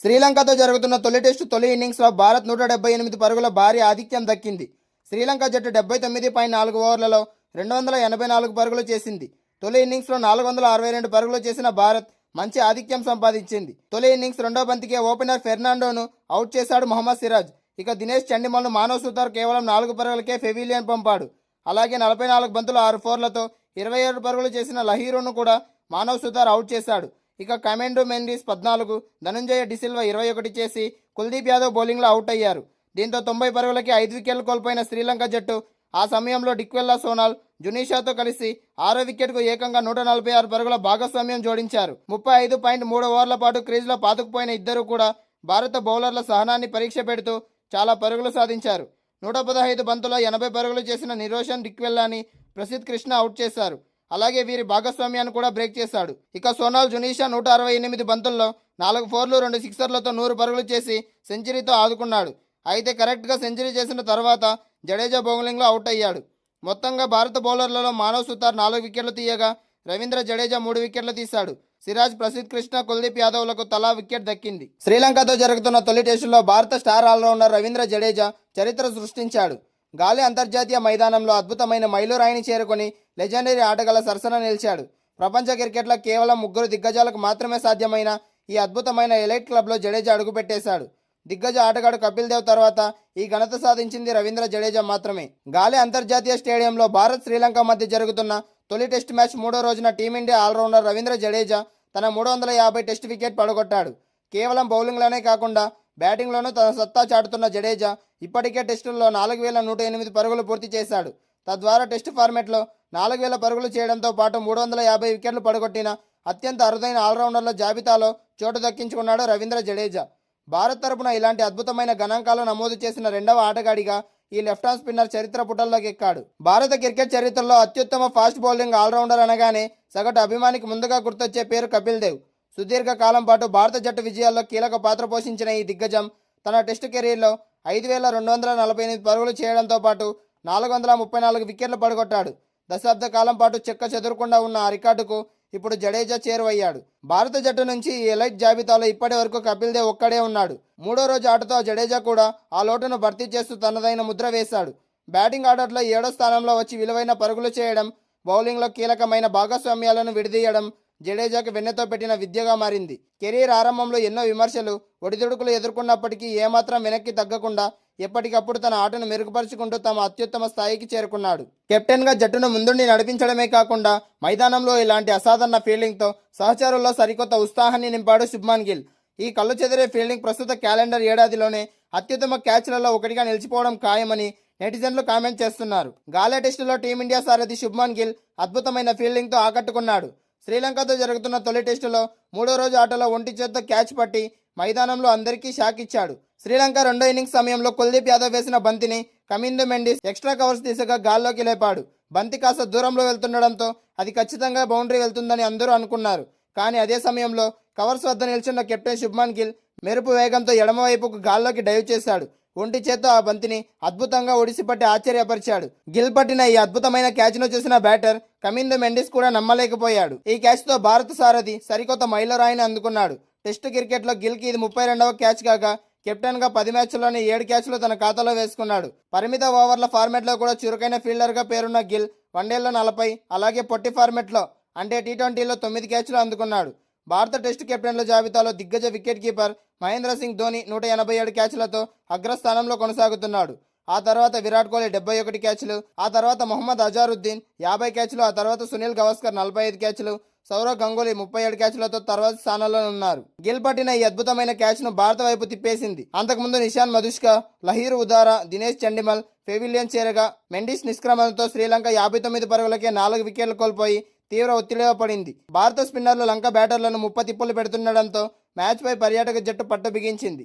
శ్రీలంకతో జరుగుతున్న తొలి టెస్టు తొలి ఇన్నింగ్స్లో భారత్ 178 పరుగుల భారీ ఆధిక్యం దక్కింది. శ్రీలంక జట్టు 79.4 ఓవర్లలో 284 పరుగులు చేసింది. తొలి ఇన్నింగ్స్లో 462 పరుగులు చేసిన భారత్ మంచి ఆధిక్యం సంపాదించింది. తొలి ఇన్నింగ్స్ రెండో బంతికే ఓపెనర్ ఫెర్నాండోను అవుట్ చేశాడు మహమ్మద్ సిరాజ్. ఇక దినేష్ చండిమల్ను మానవ్ సుతార్ కేవలం 4 పరుగులకే పెవిలియన్ పంపాడు. అలాగే 44 బంతులు 6 ఫోర్లతో 27 పరుగులు చేసిన లహీరును కూడా మానవ్ సుతార్ అవుట్ చేశాడు. ఇక కమెండో మెండిస్ 14, ధనంజయ డిసిల్వా 21 చేసి కుల్దీప్ యాదవ్ బౌలింగ్లో అవుట్ అయ్యారు. దీంతో 90 పరుగులకి 5 వికెట్లు కోల్పోయిన శ్రీలంక జట్టు ఆ సమయంలో డిక్వెల్లా సోనాల్, జునీషాతో కలిసి 6వ వికెట్కు ఏకంగా 146 పరుగుల భాగస్వామ్యం జోడించారు. 35.3 ఓవర్ల పాటు క్రీజ్లో పాతుకుపోయిన ఇద్దరు కూడా భారత బౌలర్ల సహనాన్ని పరీక్ష పెడుతూ చాలా పరుగులు సాధించారు. 115 బంతుల్లో 80 పరుగులు చేసిన నిరోషన్ డిక్వెల్లాని ప్రసిద్ధ్ కృష్ణ అవుట్ చేశారు. అలాగే వీరి భాగస్వామ్యాన్ని కూడా బ్రేక్ చేశాడు. ఇక సోనాల్, జునీషా 168 బంతుల్లో 4 ఫోర్లు 2 సిక్సర్లతో 100 పరుగులు చేసి సెంచరీతో ఆదుకున్నాడు. అయితే కరెక్ట్గా సెంచరీ చేసిన తర్వాత జడేజా బౌలింగ్లో అవుట్ అయ్యాడు. మొత్తంగా భారత బౌలర్లలో మానవ్ సుతార్ 4 వికెట్లు తీయగా రవీంద్ర జడేజా 3 వికెట్లు తీశాడు. సిరాజ్, ప్రసిద్ధ్ కృష్ణ, కుల్దీప్ యాదవ్లకు తలా వికెట్ దక్కింది. శ్రీలంకతో జరుగుతున్న తొలి టెస్టులో భారత స్టార్ ఆల్రౌండర్ రవీంద్ర జడేజా చరిత్ర సృష్టించాడు. గాలే అంతర్జాతీయ మైదానంలో అద్భుతమైన మైలురాయిని చేరుకొని లెజెండరీ ఆటగాళ్ల సరసన నిలిచాడు. ప్రపంచ క్రికెట్లో కేవలం 3 దిగ్గజాలకు మాత్రమే సాధ్యమైన ఈ అద్భుతమైన ఎలైట్ క్లబ్లో జడేజా అడుగుపెట్టేశాడు. దిగ్గజ ఆటగాడు కపిల్ దేవ్ తర్వాత ఈ ఘనత సాధించింది రవీంద్ర జడేజా మాత్రమే. గాలే అంతర్జాతీయ స్టేడియంలో భారత్ శ్రీలంక మధ్య జరుగుతున్న తొలి టెస్ట్ మ్యాచ్ 3వ రోజున టీమిండియా ఆల్రౌండర్ రవీంద్ర జడేజా తన 350 టెస్ట్ వికెట్ పడగొట్టాడు. కేవలం బౌలింగ్లోనే కాకుండా బ్యాటింగ్లోనూ తన సత్తా చాటుతున్న జడేజా ఇప్పటికే టెస్టుల్లో 4108 పరుగులు పూర్తి చేశాడు. తద్వారా టెస్ట్ ఫార్మెట్లో 4000 పరుగులు చేయడంతో పాటు 350 వికెట్లు పడగొట్టిన అత్యంత అరుదైన ఆల్రౌండర్ల జాబితాలో చోటు దక్కించుకున్నాడు రవీంద్ర జడేజా. భారత్ తరపున ఇలాంటి అద్భుతమైన గణాంకాలు నమోదు చేసిన రెండవ ఆటగాడిగా ఈ లెఫ్ట్ హ్యాండ్ స్పిన్నర్ చరిత్ర పుటల్లోకి ఎక్కాడు. భారత క్రికెట్ చరిత్రలో అత్యుత్తమ ఫాస్ట్ బౌలింగ్ ఆల్రౌండర్ అనగానే సగటు అభిమానికి ముందుగా గుర్తొచ్చే పేరు కపిల్ దేవ్. సుదీర్ఘ కాలం పాటు భారత జట్టు విజయాల్లో కీలక పాత్ర పోషించిన ఈ దిగ్గజం తన టెస్టు కెరీర్లో 5248 పరుగులు చేయడంతో పాటు 434 వికెట్లు పడగొట్టాడు. దశాబ్ద కాలం పాటు చెక్క చెదరకుండా ఉన్న ఆ రికార్డుకు ఇప్పుడు జడేజా చేరువయ్యాడు. భారత జట్టు నుంచి ఈ ఎలైట్ జాబితాలో ఇప్పటి వరకు కపిల్ దేవ్ ఒక్కడే ఉన్నాడు. 3వ రోజు ఆటతో జడేజా కూడా ఆ లోటును భర్తీ చేస్తూ తనదైన ముద్ర వేశాడు. బ్యాటింగ్ ఆర్డర్లో 7వ స్థానంలో వచ్చి విలువైన పరుగులు చేయడం, బౌలింగ్లో కీలకమైన భాగస్వామ్యాలను విడదీయడం జడేజాకు వెన్నెతో పెట్టిన విద్యగా మారింది. కెరీర్ ఆరంభంలో ఎన్నో విమర్శలు, ఒడిదుడుకులు ఎదుర్కొన్నప్పటికీ ఏమాత్రం వెనక్కి తగ్గకుండా ఎప్పటికప్పుడు తన ఆటను మెరుగుపరుచుకుంటూ తమ అత్యుత్తమ స్థాయికి చేరుకున్నాడు. కెప్టెన్గా జట్టును ముందుండి నడిపించడమే కాకుండా మైదానంలో ఇలాంటి అసాధారణ ఫీల్డింగ్తో సహచరుల్లో సరికొత్త ఉత్సాహాన్ని నింపాడు శుభ్మన్ గిల్. ఈ కళ్ళు చెదిరే ఫీల్డింగ్ ప్రస్తుత క్యాలెండర్ ఏడాదిలోనే అత్యుత్తమ క్యాచ్లలో ఒకటిగా నిలిచిపోవడం ఖాయమని నెటిజన్లు కామెంట్ చేస్తున్నారు. గాలే టెస్టులో టీమిండియా సారథి శుభ్మన్ గిల్ అద్భుతమైన ఫీల్డింగ్తో ఆకట్టుకున్నాడు. శ్రీలంకతో జరుగుతున్న తొలి టెస్టులో 3వ రోజు ఆటలో ఒంటి చేత్తో క్యాచ్ పట్టి మైదానంలో అందరికీ షాక్ ఇచ్చాడు. శ్రీలంక రెండో ఇన్నింగ్స్ సమయంలో కుల్దీప్ యాదవ్ వేసిన బంతిని కమిందో మెండిస్ ఎక్స్ట్రా కవర్స్ దిశగా గాల్లోకి లేపాడు. బంతి కాస్త దూరంలో వెళ్తుండడంతో అది ఖచ్చితంగా బౌండరీ వెళ్తుందని అందరూ అనుకున్నారు. కానీ అదే సమయంలో కవర్స్ వద్ద నిల్చున్న కెప్టెన్ శుభ్మన్ గిల్ మెరుపు వేగంతో ఎడమవైపుకు గాల్లోకి డైవ్ చేశాడు. ఒంటి చేత్తో ఆ బంతిని అద్భుతంగా ఒడిసిపట్టి ఆశ్చర్యపరిచాడు. గిల్ పట్టిన ఈ అద్భుతమైన క్యాచ్ను చూసిన బ్యాటర్ కమిందో మెండిస్ కూడా నమ్మలేకపోయాడు. ఈ క్యాచ్తో భారత సారథి సరికొత్త మైలురాయిని అందుకున్నాడు. టెస్టు క్రికెట్లో గిల్కి ఇది 32వ క్యాచ్ కాగా కెప్టెన్గా 10 మ్యాచ్ల్లోనే 7 క్యాచ్లు తన ఖాతాలో వేసుకున్నాడు. పరిమిత ఓవర్ల ఫార్మెట్లో కూడా చురుకైన ఫీల్డర్గా పేరున్న గిల్ వన్డేల్లో 40, అలాగే పొట్టి ఫార్మెట్లో అంటే టీ20లో 9 క్యాచ్లు అందుకున్నాడు. భారత టెస్టు కెప్టెన్ల జాబితాలో దిగ్గజ వికెట్ కీపర్ మహేంద్ర సింగ్ ధోని 187 క్యాచ్లతో అగ్రస్థానంలో కొనసాగుతున్నాడు. ఆ తర్వాత విరాట్ కోహ్లీ 71 క్యాచ్లు, ఆ తర్వాత మొహమ్మద్ అజారుద్దీన్ 50 క్యాచ్లు, ఆ తర్వాత సునీల్ గవాస్కర్ 45 క్యాచ్లు, సౌరవ్ గంగూలీ 37 క్యాచ్లతో తర్వాత స్థానంలో ఉన్నారు. గిల్ పట్టిన ఈ అద్భుతమైన క్యాచ్ను భారత వైపు తిప్పేసింది. అంతకుముందు నిషాన్ మధుష్క, లహీరు ఉదారా, దినేష్ చండిమల్ పెవిలియన్ చేరగా మెండిస్ నిష్క్రమణతో శ్రీలంక 59 పరుగులకే 4 వికెట్లు కోల్పోయి తీవ్ర ఒత్తిడిలో పడింది. భారత స్పిన్నర్లు లంక బ్యాటర్లను ముప్పతిప్పులు పెడుతుండడంతో మ్యాచ్పై పర్యాటక జట్టు పట్టు బిగించింది.